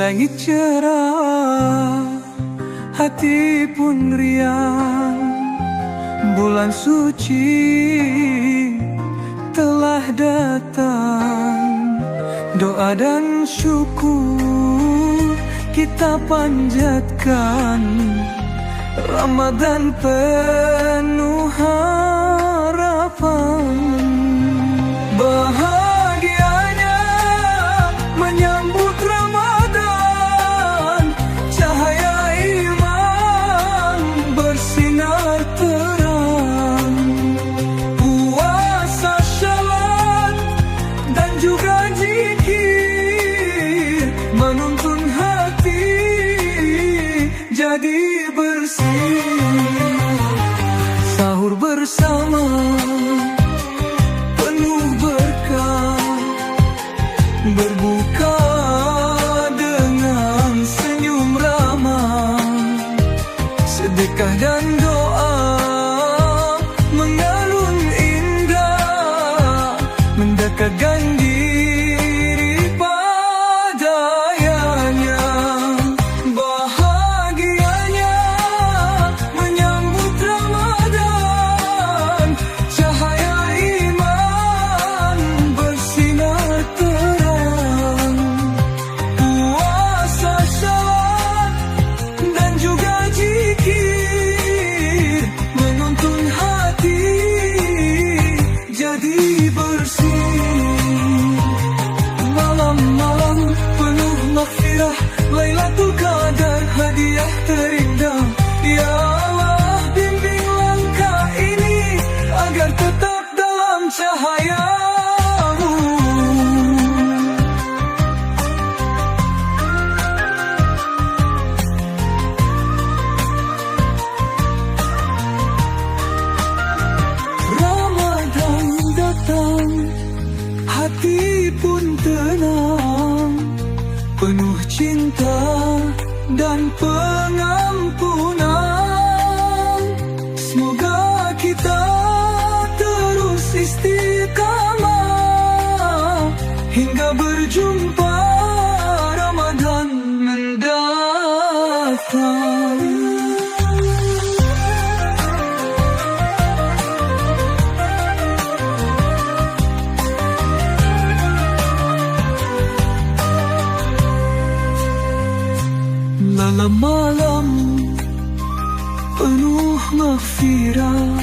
Langit cerah, hati pun riang. Bulan suci telah datang. Doa dan syukur kita panjatkan. Ramadan penuh harapan. Bahagianya menyambut Ramadan. Cahaya iman bersinar terang. Puasa syawal dan juga zikir menuntun hati jadi bersih. Sahur bersama penuh berkah. Berbuka dengan senyum ramah. Sedekah dan doa mengalun indah. Mendekatkan diri padanya. Bahagianya menyambut Ramadan. Cahaya iman bersinar terang. Puasa syawal dan juga zikir menuntun hati jadi bersih. Malam-malam penuh maghfirah, Lailatul Qadar hadiah terindah. Ya Allah, bimbing langkah ini agar tetap dalam cahayamu. Ramadan datang, hati pun tenang. Penuh cinta dan pengampunan. Semoga kita terus istiqamah hingga berjumpa Ramadan mendatang. Malam-malam penuh maghfirah,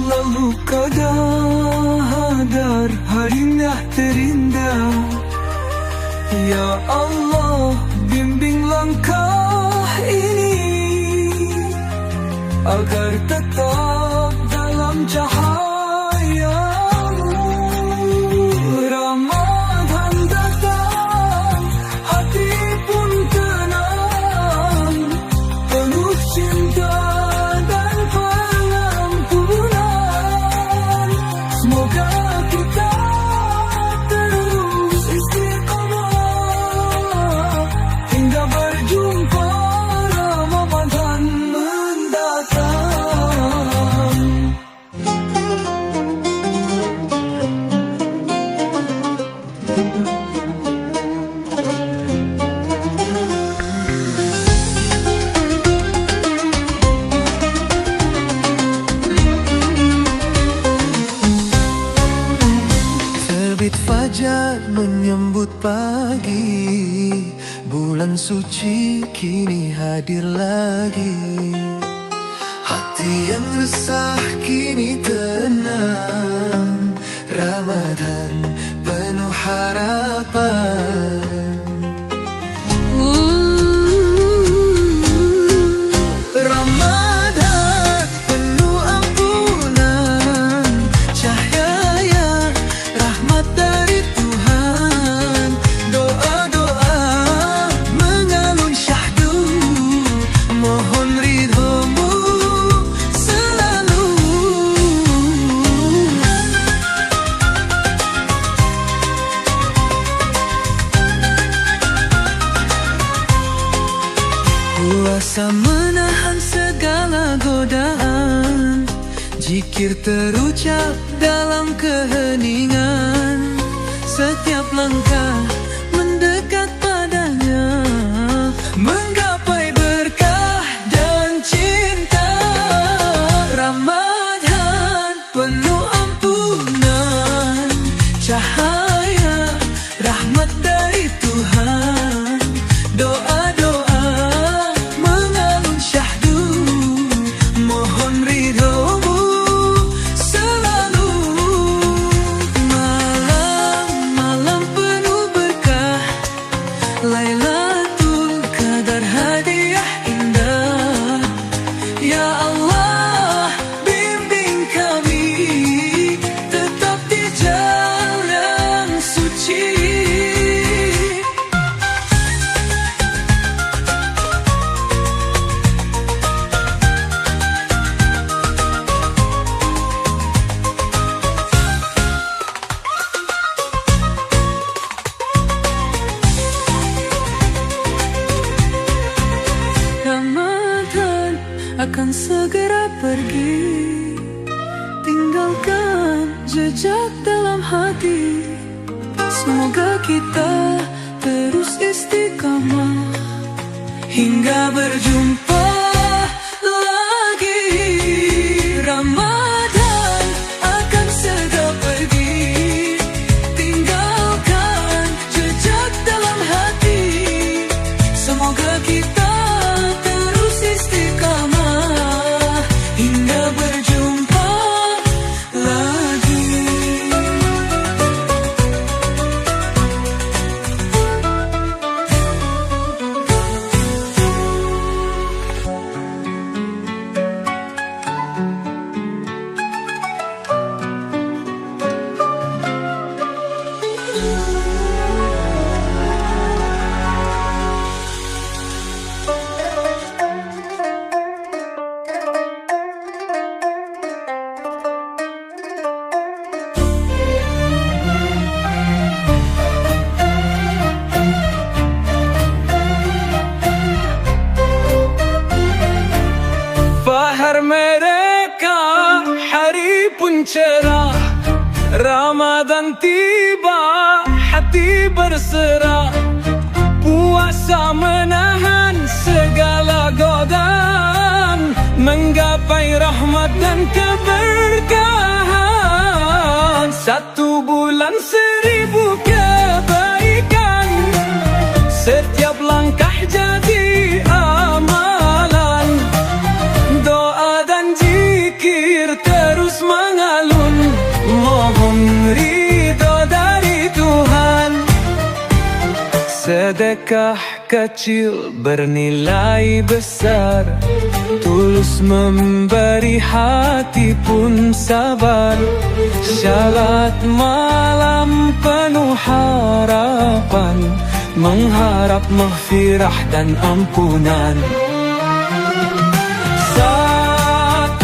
lalu qadar harinya terindah. Ya Allah, bimbing langkah ini agar tetap dalam cahayamu. Ramadan datang, hati pun tenang. Penuh cinta dan pengampunan. Semoga kita terus istiqamah hingga berjumpa Ramadan mendatang. Terbit fajar menyambut pagi. Bulan suci kini hadir lagi. Hati yang resah kini tenang. Ramadan penuh harapan. Ramadan penuh ampunan. Cahaya rahmat dari Tuhan. Doa-doa mengalun syahdu. Mohon ridhomu selalu. Puasa menahan segala godaan. Zikir terucap dalam keheningan. Setiap langkah mendekat pada akan segera pergi, tinggalkan jejak dalam hati. Semoga kita terus istiqamah hingga berjumpa lagi. Ramadan akan segera pergi, tinggalkan jejak dalam hati. Semoga kita terus istiqamah hingga berjumpa lagi. Fahar mereka, hari pun cerah. Ramadan tiba, hati berserah. Puasa menahan segala godaan, menggapai rahmat dan keberkahan. 1 bulan 1000 kebaikan, setiap langkah jadi amalan. Doa dan zikir terus mengalun, mohon ridho dari Tuhan. Sedekah kecil bernilai besar, tulus memberi hati pun sabar. Syarat malam penuh harapan, mengharap maghfirah dan ampunan. 1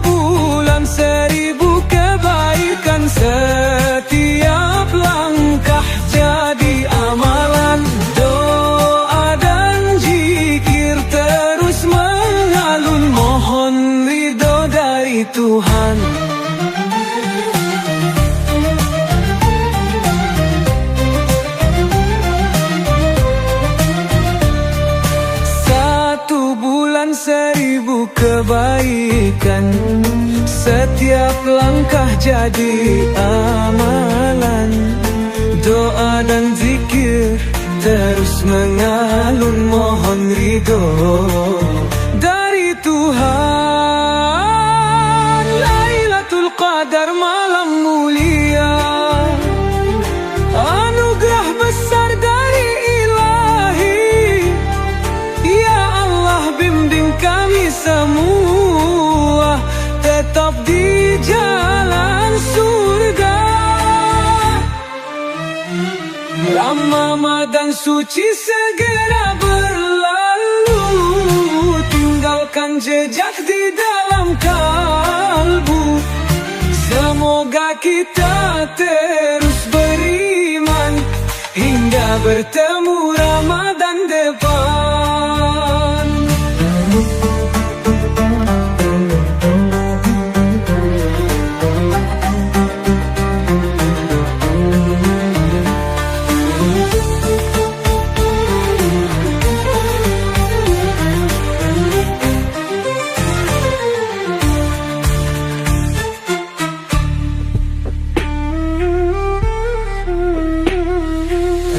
bulan 1000 kebaikan, setiap langkah jadi amalan. Doa dan zikir terus mengalun, mohon ridho dari Tuhan. Bulan 1000 kebaikan, setiap langkah jadi amalan. Doa dan zikir terus mengalun, mohon ridho dari Tuhan. Lailatul Qadar malam mulia, anugerah besar dari Ilahi. Ya Allah, bimbing kami semua tetap di jalan surga. Ramadan suci segera berlalu, tinggalkan jejak di dalam kalbu. Semoga kita terus beriman hingga bertemu Ramadan depan.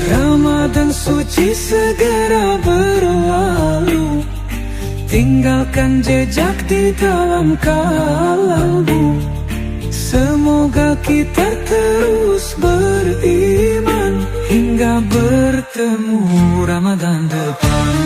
Ramadan suci segera berlalu, tinggalkan jejak di dalam kalbu. Semoga kita terus beriman hingga bertemu Ramadan depan.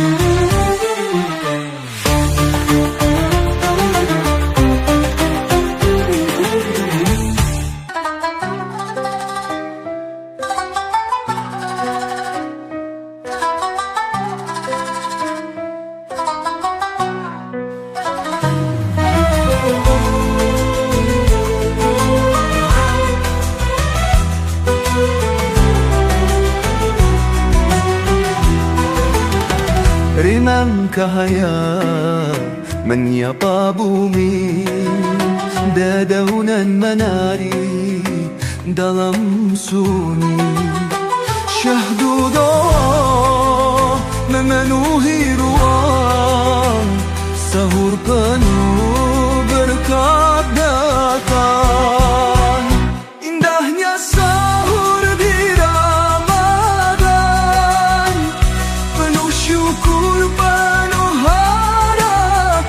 Rinan cahaya menyapa bumi, dedaunan menari dalam sunyi. Syahdu doa memenuhi ruang, sahur penuh berkat datang. Indahnya sahur di Ramadan, penuh syukur penuh harapan,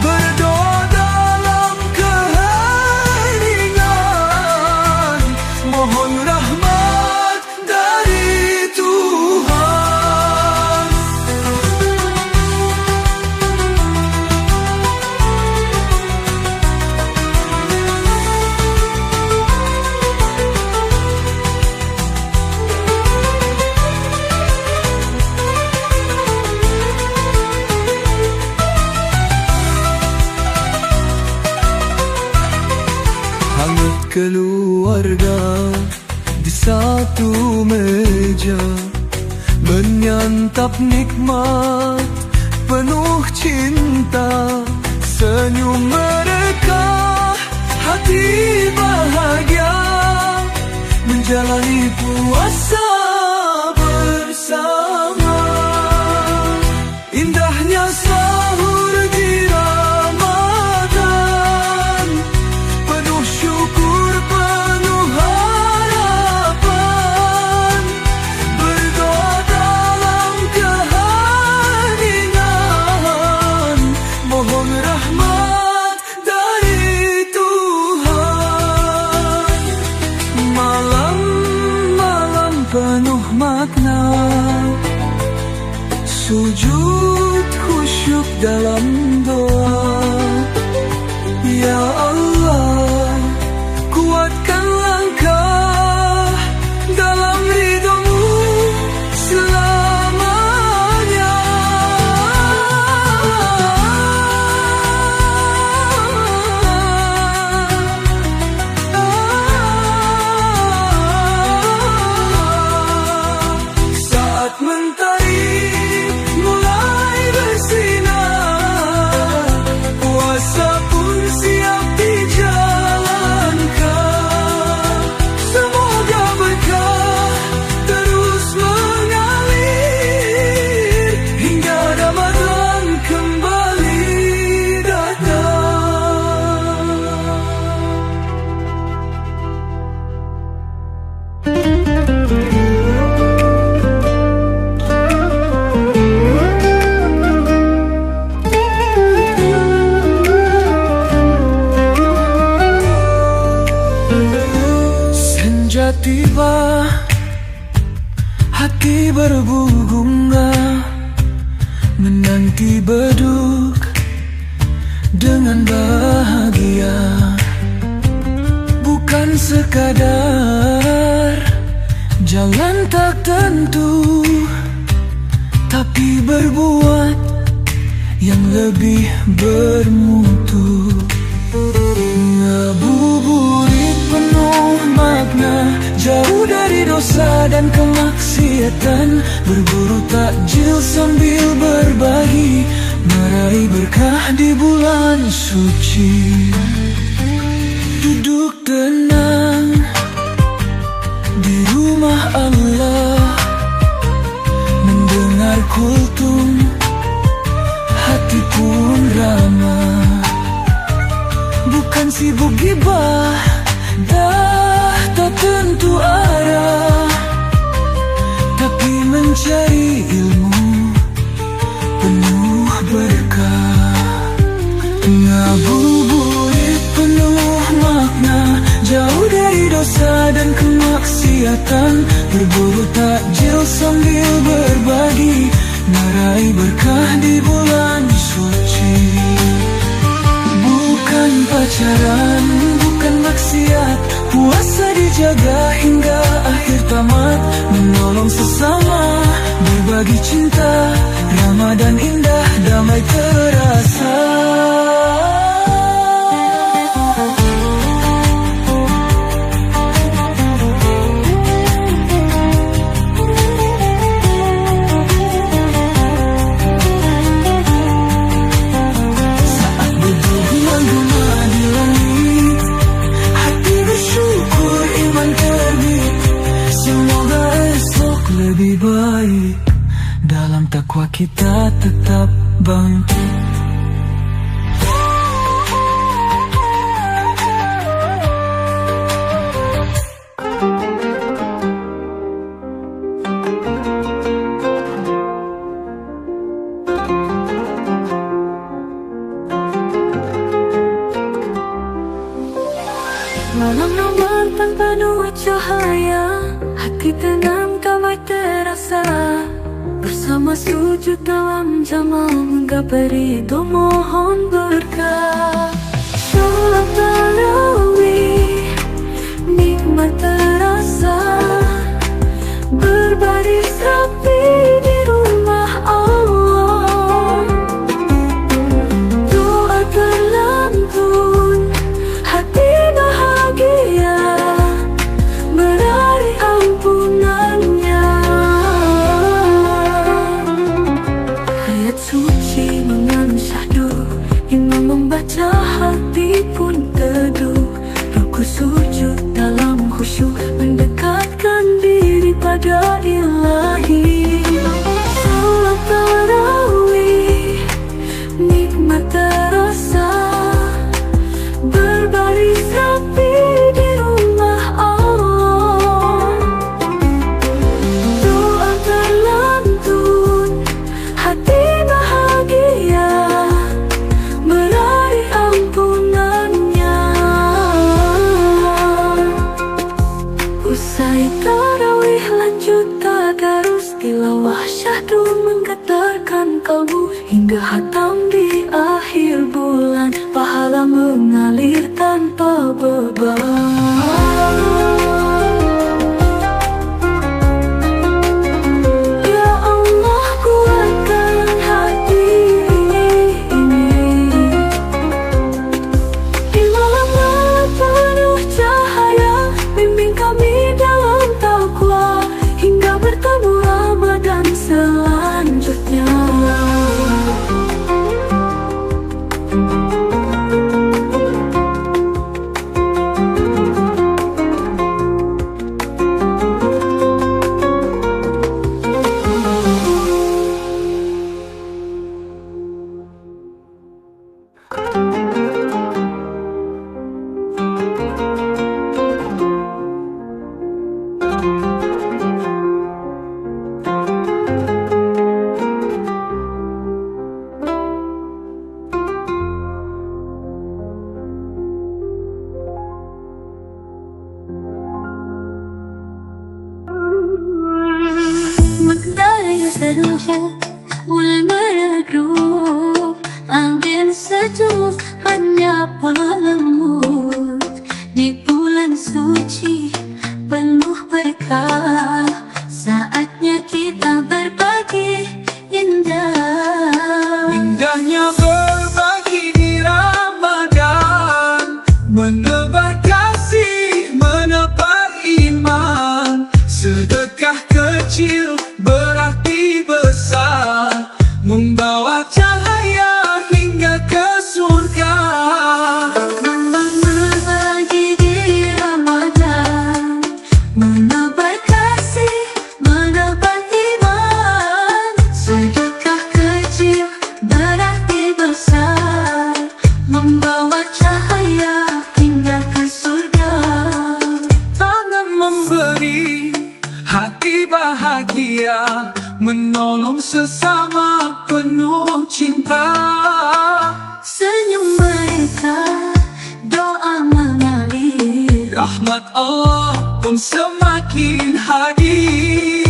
berdoa dalam keheningan, mohon rahmat dari Tuhan. Hangat keluarga di satu meja, menyantap nikmat penuh cinta. Senyum mereka, hati bahagia, menjalani puasa bersama. Indahnya sahur di Ramadan, penuh syukur penuh harapan, berdoa dalam keheningan, mohon rahmat dari Tuhan. Malam-malam penuh makna, sujud khusyuk dalam doa. Ya Allah, kuatkan langkah dalam ridho-Mu selamanya. Saat mentari mulai bersinar, puasa pun siap dijalankan. Semoga berkah terus mengalir hingga Ramadan kembali datang. Senja tiba, hati berbunga, menanti beduk dengan bahagia. Bukan sekadar jalan tak tentu, tapi berbuat yang lebih bermutu. Ngabuburit penuh makna, jauh dari dosa dan kemaksiatan, berburu takjil sambil berbagi, meraih berkah di bulan suci. Duduk tenang di rumah Allah, mendengar kultum, hati pun ramah. Bukan sibuk gibah, dah tak tentu arah, tapi mencari ilmu penuh berkah. Ngabuburit penuh makna, jauh dari dosa dan kemaksiatan, berburu takjil sambil berbagi, meraih berkah di bulan suci. Bukan pacaran, bukan maksiat, puasa dijaga hingga akhir tamat, menolong sesama, berbagi cinta, Ramadan indah, damai terasa. dalam takwa kita tetap bangkit. Malam ramai tanpa nuai cahaya, hati tenang damai terasa. Bersama sujud dalam jamal, menggapai ridho mohon berkah. Salat tarawih, nikmat terasa. Berbaris rapi di rumah Allah. Doa terlantun, hati bahagia berari ampunannya. Ayat suci mengandung syahdu, imam membaca hati pun teduh. Ruku sujud dalam khusyuk, mendekatkan diri pada ilahi. Salat tarawih, nikmat terasa. Berbaris rapi di rumah Allah. Doa terlantun, hati bahagia berari ampunannya. Usai tarawih lanjut tadarus, tilawah syahdu menggetarkan kalbu. Hingga hatam di akhir bulan, pahala mengalir tanpa beban. Ya Allah, kuatkan hati ini. Di malam penuh cahaya, bimbing kami dalam takwa, hingga bertemu Ramadan selanjutnya. مقدار سروجة والمردود Angin sejuk menyapa lembut di bulan suci penuh berkah. Saatnya kita berbagi indah. Indahnya berbagi di Ramadan, menebar kasih, menebar iman. Sedekah kecil berarti besar, membawa cahaya hingga ke surga. Berbagi di Ramadan, menebar kasih, menebar iman. Sedekah kecil berarti besar, membawa cahaya hingga ke surga. Tangan memberi, hati bahagia, menolong sesama penuh cinta. Senyum mereka, doa mengalir. Rahmat Allah pun semakin hadir.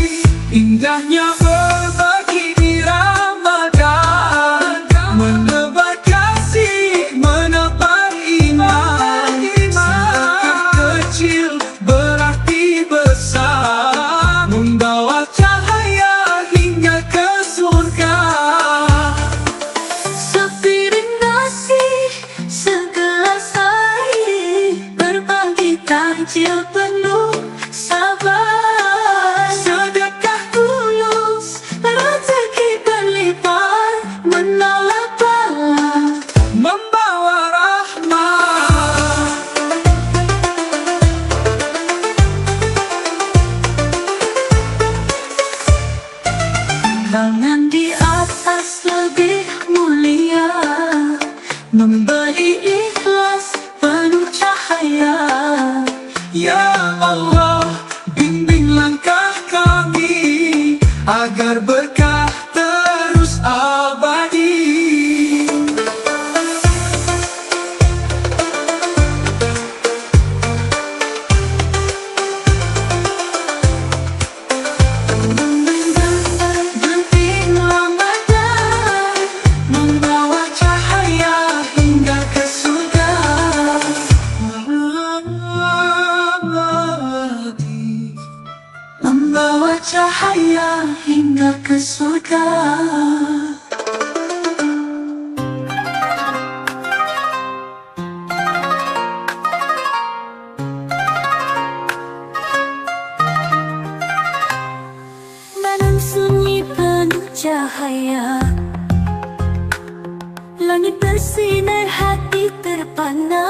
Indahnya berbagi di Ramadan, menebar kasih, menebar iman. Sedekah kecil berarti besar, membawa cahaya hingga ke surga. Sepiring nasi, segelas air, berbagi takjil penuh sabar. Tangan di atas lebih mulia, memberi ikhlas penuh cahaya. Ya Allah, bimbing langkah kami agar berkah terus abadi. Genting Ramadan membawa cahaya hingga ke surga. Membawa cahaya hingga ke surga. Malam sunyi penuh cahaya, langit bersinar, hati terpana.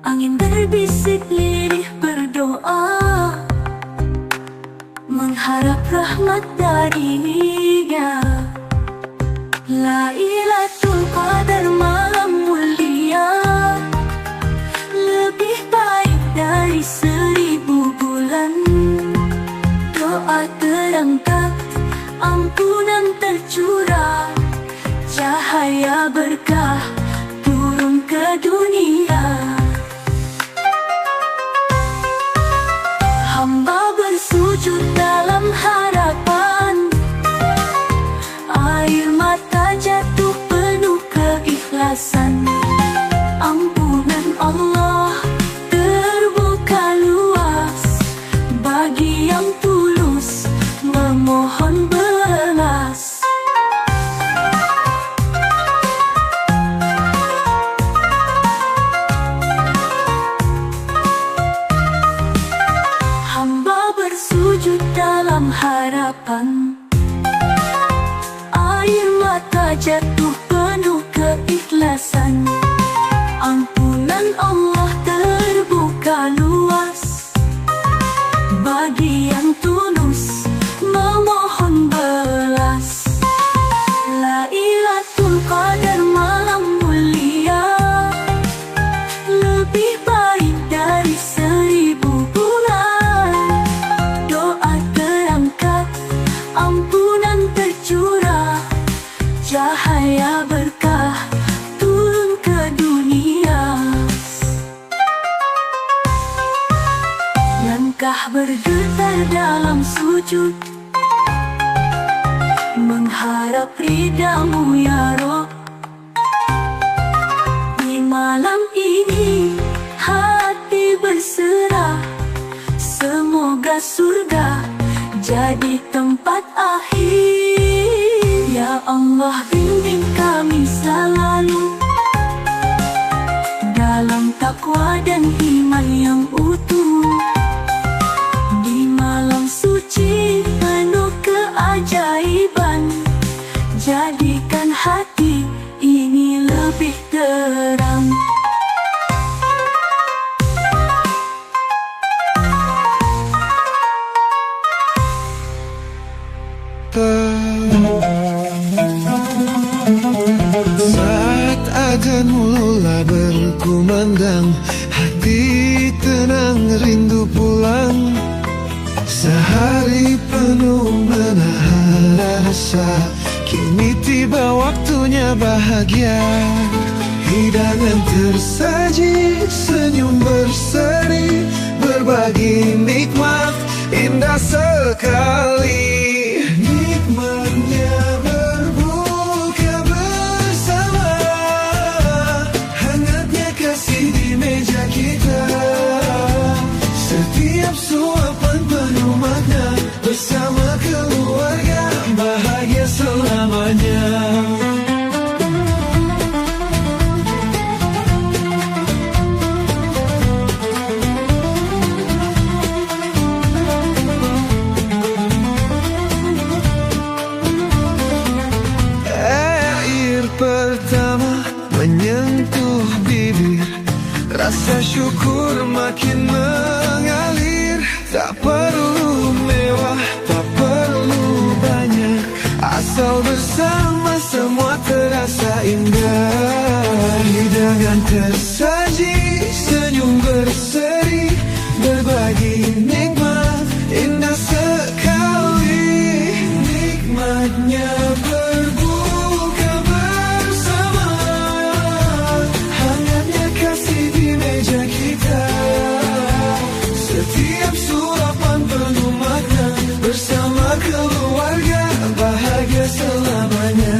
Angin berbisik, lirih berdoa, mengharap rahmat darinya. Lailatul Qadar malam mulia, lebih baik dari 1000 bulan. Doa terangkat, ampunan tercurah, cahaya berkah turun ke dunia. Hamba bersujud dalam harapan, air mata jatuh penuh keikhlasan. Ampunan Allah terbuka luas bagi yang tulus memohon belas. Hamba bersujud dalam harapan, air mata jatuh penuh keikhlasan. Ampunan Allah terbuka luas bagi yang tulus memohon belas. Lailatul Qadar malam mulia, lebih baik dari 1000 bulan. Doa terangkat, ampunan tercurah, cahaya berkah turun ke dunia. Langkah bergetar dalam sujud, mengharap ridhamu ya Rob. Di malam ini hati berserah, semoga surga jadi tempat akhir. Ya Allah, bimbing kami selalu dalam takwa dan iman yang utuh. Di malam suci penuh keajaiban, jadikan hati ini lebih terang. Saat adzan mula berkumandang, hati tenang rindu pulang. Sehari penuh menahan rasa, kini tiba waktunya bahagia. Hidangan tersaji, senyum berseri, berbagi nikmat indah sekali. Nikmatnya berbuka bersama, hangatnya kasih di meja kita. Setiap suapan penuh makna, bersama keluarga bahagia selamanya. Pertama menyentuh bibir, rasa syukur makin mengalir. Tak perlu mewah, tak perlu Risau bersama semua terasa indah. Hidangan tersaji, senyum berseri, berbagi nikmat indah sekali. Nikmatnya berbuka bersama, hangatnya kasih di meja kita. Setiap surapan penuh makna, bersama keluarga bahagia selamanya.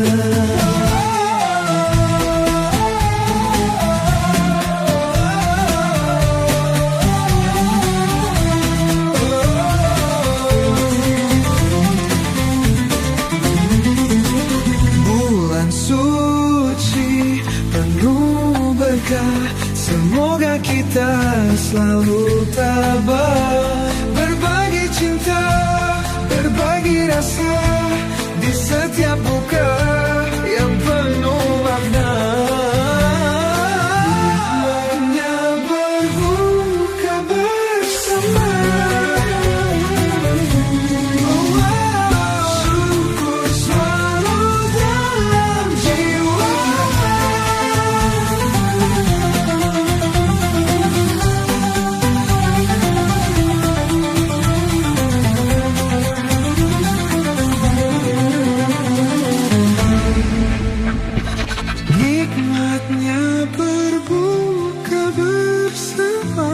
Bulan suci penuh berkah, semoga kita selalu tabah. Berbagi cinta, berbagi rasa, di setiap buka yang penuh makna. Nikmatnya berbuka bersama, syukur selalu dalam jiwa. Nikmatnya berbuka bersama,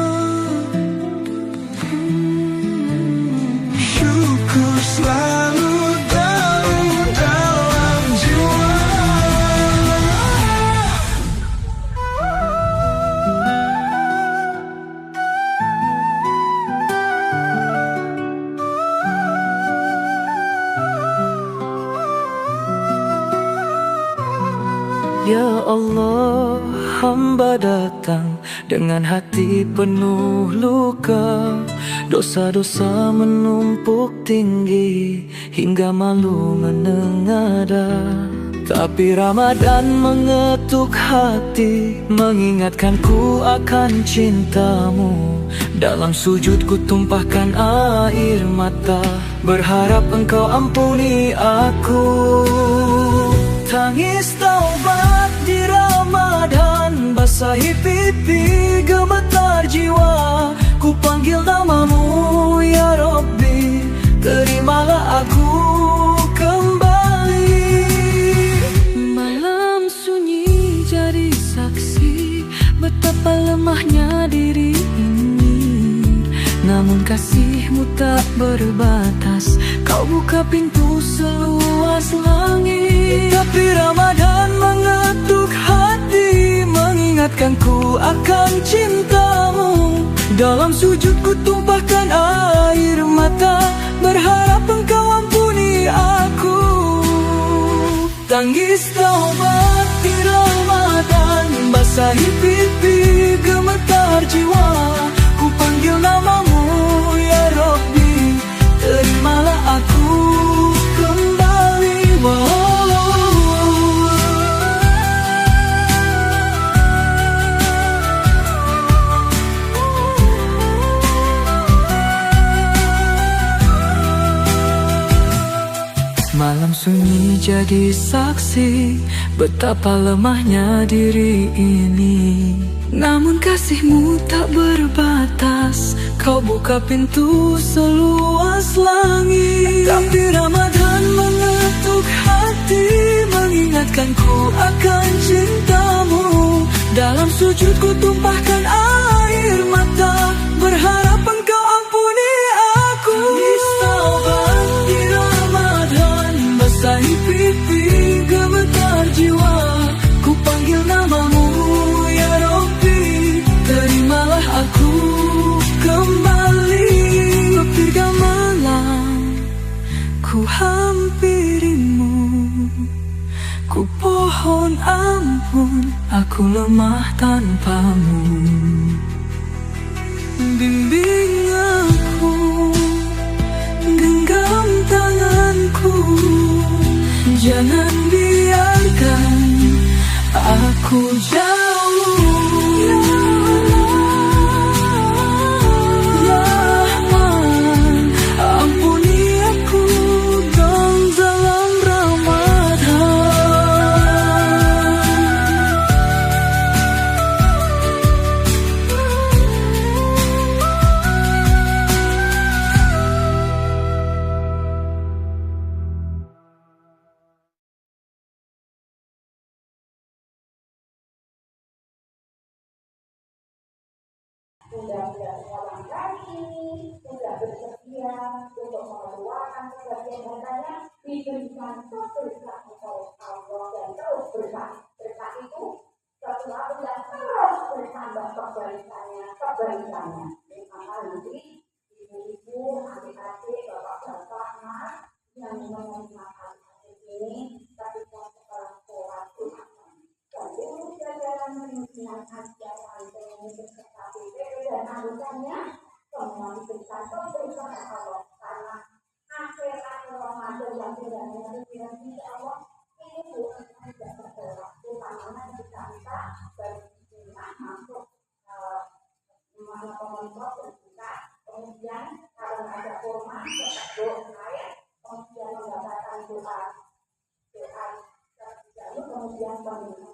syukur selalu dalam jiwa. Ya Allah, hamba datang dengan hati penuh luka. Dosa-dosa menumpuk tinggi hingga malu menengadah. Tapi Ramadan mengetuk hati, mengingatkanku akan cintamu. Dalam sujud ku tumpahkan air mata, berharap engkau ampuni aku. Tangis taubat di Ramadan, basahi pipi, gemetar jiwa. Ku panggil namamu ya Rabbi, terimalah aku kembali. Malam sunyi jadi saksi betapa lemahnya diri ini. Namun kasihmu tak berbatas, kau buka pintu seluas langit. Tapi Ramadan mengetuk hati, mengingatkanku akan cintamu. Dalam sujud ku tumpahkan air mata, berharap engkau ampuni aku. Tangis taubat di Ramadan, basahi pipi, gemetar jiwa. Ku panggil namamu ya Rabbi, terimalah aku kembali. Malam sunyi jadi saksi betapa lemahnya diri ini. Namun kasihmu tak berbatas, kau buka pintu seluas langit. Tapi Ramadan mengetuk hati, mengingatkanku akan cintamu. Dalam sujud ku tumpahkan air mata, berharap engkau ampuni aku. Tangis taubat di Ramadan, basahi pipi, gemetar jiwa. Ku panggil namamu ya Rabbi, terimalah aku kembali. Ketiga malam ku hampirimu, ku pohon ampun, aku lemah tanpamu. Bimbing aku, genggam tanganku, jangan biarkan aku jauh. Rahman, ampuni aku dong dalam Ramadan. sudah tidak sekolah lagi, sudah bersedia untuk mengeluarkan sebagian hartanya, diberikan berkah oleh Allah dan terus berkah. Berkah itu sesuatu yang terus bertambah kebaikannya. Maka nanti ibu-ibu, adik-adik, bapak-bapak, mas yang menerima ini ketika sekolah sholat seluruh jajaran pimpinan ajaran teknik serta BPP dan anggotanya semua diberikan pemberian Allah karena akhir Ramadan yang tidak mengerti insya Allah ini bukan saja berdoa, utamanya ketika kita berpindah masuk komunitas dan kita kemudian kalau ada kurma tetap doa ya, kemudian mendapatkan doa kemudian pemilihan